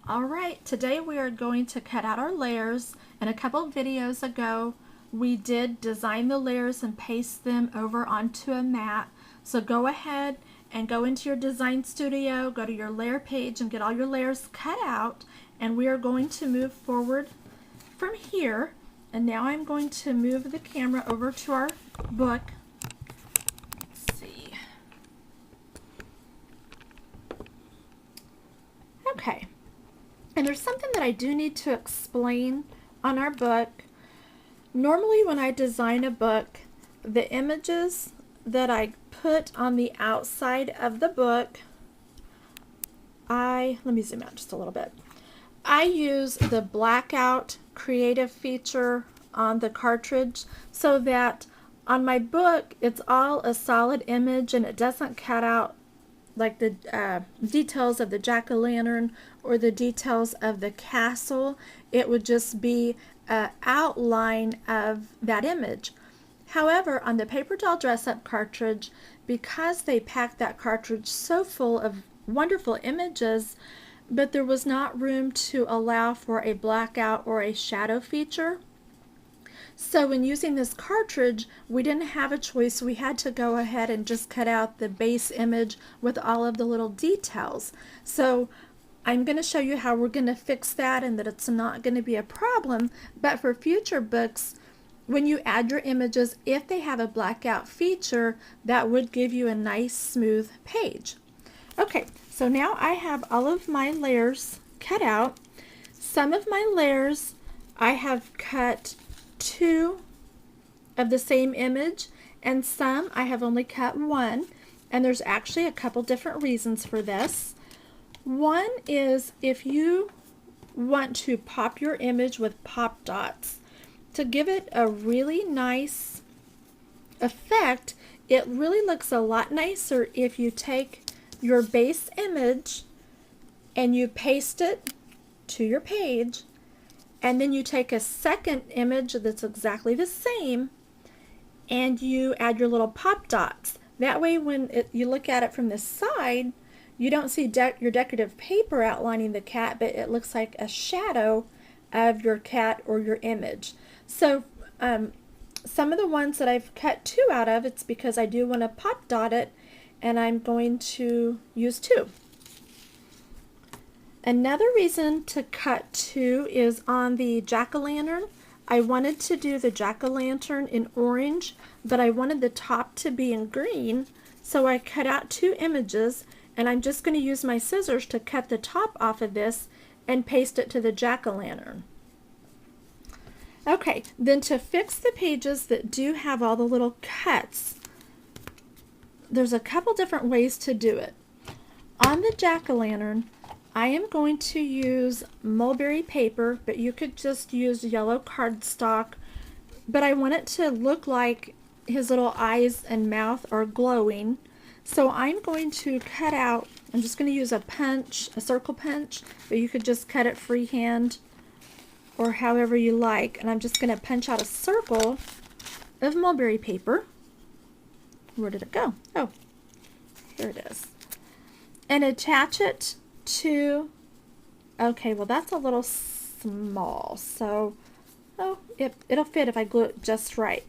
Alright, today we are going to cut out our layers, and a couple of videos ago we did design the layers and paste them over onto a mat. So go ahead and go into your design studio, go to your layer page and get all your layers cut out, and we are going to move forward from here. And now I'm going to move the camera over to our book. Let's see. Okay. And there's something that I do need to explain on our book. Normally when I design a book, the images that I put on the outside of the book, let me zoom out just a little bit. I use the blackout creative feature on the cartridge so that on my book it's all a solid image and it doesn't cut out like the details of the jack-o'-lantern or the details of the castle. It would just be an outline of that image. However, on the Paper Doll Dress Up cartridge, because they packed that cartridge so full of wonderful images, but there was not room to allow for a blackout or a shadow feature. So when using this cartridge, we didn't have a choice. We had to go ahead and just cut out the base image with all of the little details. So I'm going to show you how we're going to fix that and that it's not going to be a problem. But for future books, when you add your images, if they have a blackout feature, that would give you a nice smooth page. Okay, so now I have all of my layers cut out. Some of my layers I have cut 2 of the same image, and some I have only cut 1, and there's actually a couple different reasons for this. One is if you want to pop your image with pop dots to give it a really nice effect. It really looks a lot nicer if you take your base image and you paste it to your page, and then you take a second image that's exactly the same and you add your little pop dots. That way when you look at it from the side, you don't see your decorative paper outlining the cat, but it looks like a shadow of your cat or your image. So some of the ones that I've cut 2 out of, it's because I do want to pop dot it, and I'm going to use 2. Another reason to cut 2 is on the jack-o'-lantern. I wanted to do the jack-o'-lantern in orange, but I wanted the top to be in green, so I cut out 2 images, and I'm just going to use my scissors to cut the top off of this and paste it to the jack-o'-lantern. Okay, then to fix the pages that do have all the little cuts, there's a couple different ways to do it. On the jack-o'-lantern, I am going to use mulberry paper, but you could just use yellow cardstock, but I want it to look like his little eyes and mouth are glowing. So I'm going to cut out, I'm just going to use a punch, a circle punch, but you could just cut it freehand or however you like. And I'm just going to punch out a circle of mulberry paper. Where did it go? Oh, here it is. And attach it to, okay, well that's a little small, so it'll fit if I glue it just right.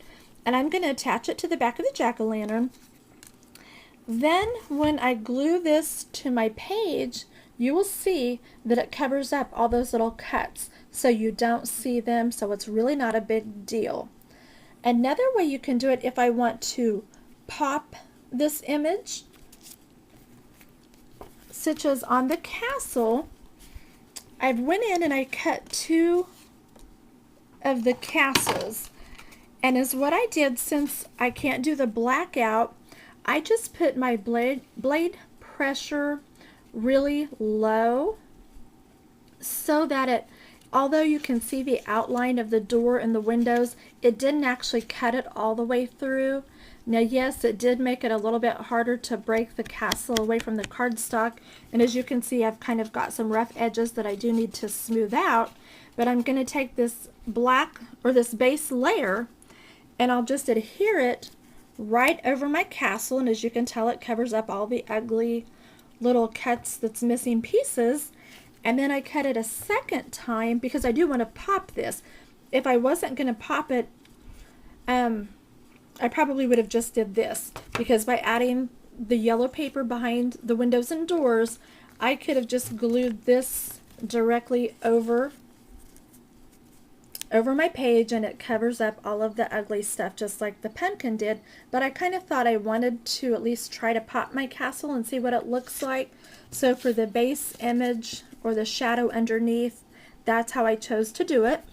And I'm going to attach it to the back of the jack-o'-lantern. Then when I glue this to my page, you will see that it covers up all those little cuts so you don't see them, so it's really not a big deal. Another way you can do it, if I want to pop this image, such as on the castle, I went in and I cut 2 of the castles, and as what I did, since I can't do the blackout, I just put my blade pressure really low so that although you can see the outline of the door and the windows, it didn't actually cut it all the way through. Now yes, it did make it a little bit harder to break the castle away from the cardstock, and as you can see, I've kind of got some rough edges that I do need to smooth out, but I'm going to take this black or this base layer and I'll just adhere it right over my castle, and as you can tell, it covers up all the ugly little cuts that's missing pieces, And then I cut it a second time because I do want to pop this. If I wasn't going to pop it, I probably would have just did this, because by adding the yellow paper behind the windows and doors, I could have just glued this directly over my page, and it covers up all of the ugly stuff just like the pumpkin did. But I kind of thought I wanted to at least try to pop my castle and see what it looks like. So for the base image or the shadow underneath, that's how I chose to do it.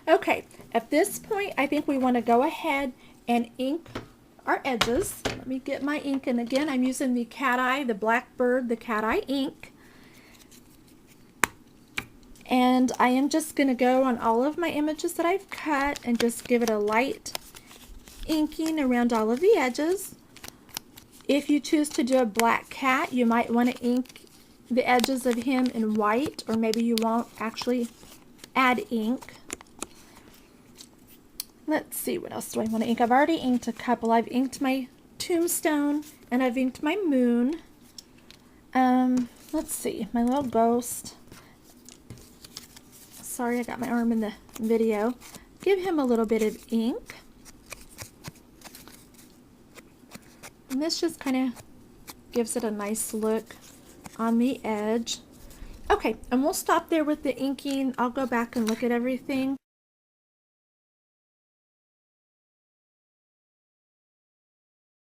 Okay, at this point I think we want to go ahead and ink our edges. Let me get my ink, and again I'm using the Cat Eye, the Blackbird, the Cat Eye ink. And I am just going to go on all of my images that I've cut and just give it a light inking around all of the edges. If you choose to do a black cat, you might want to ink the edges of him in white, or maybe you won't actually add ink. Let's see, what else do I want to ink? I've already inked a couple. I've inked my tombstone and I've inked my moon. Let's see, my little ghost. Sorry, I got my arm in the video. Give him a little bit of ink. And this just kind of gives it a nice look on the edge. Okay, and we'll stop there with the inking. I'll go back and look at everything.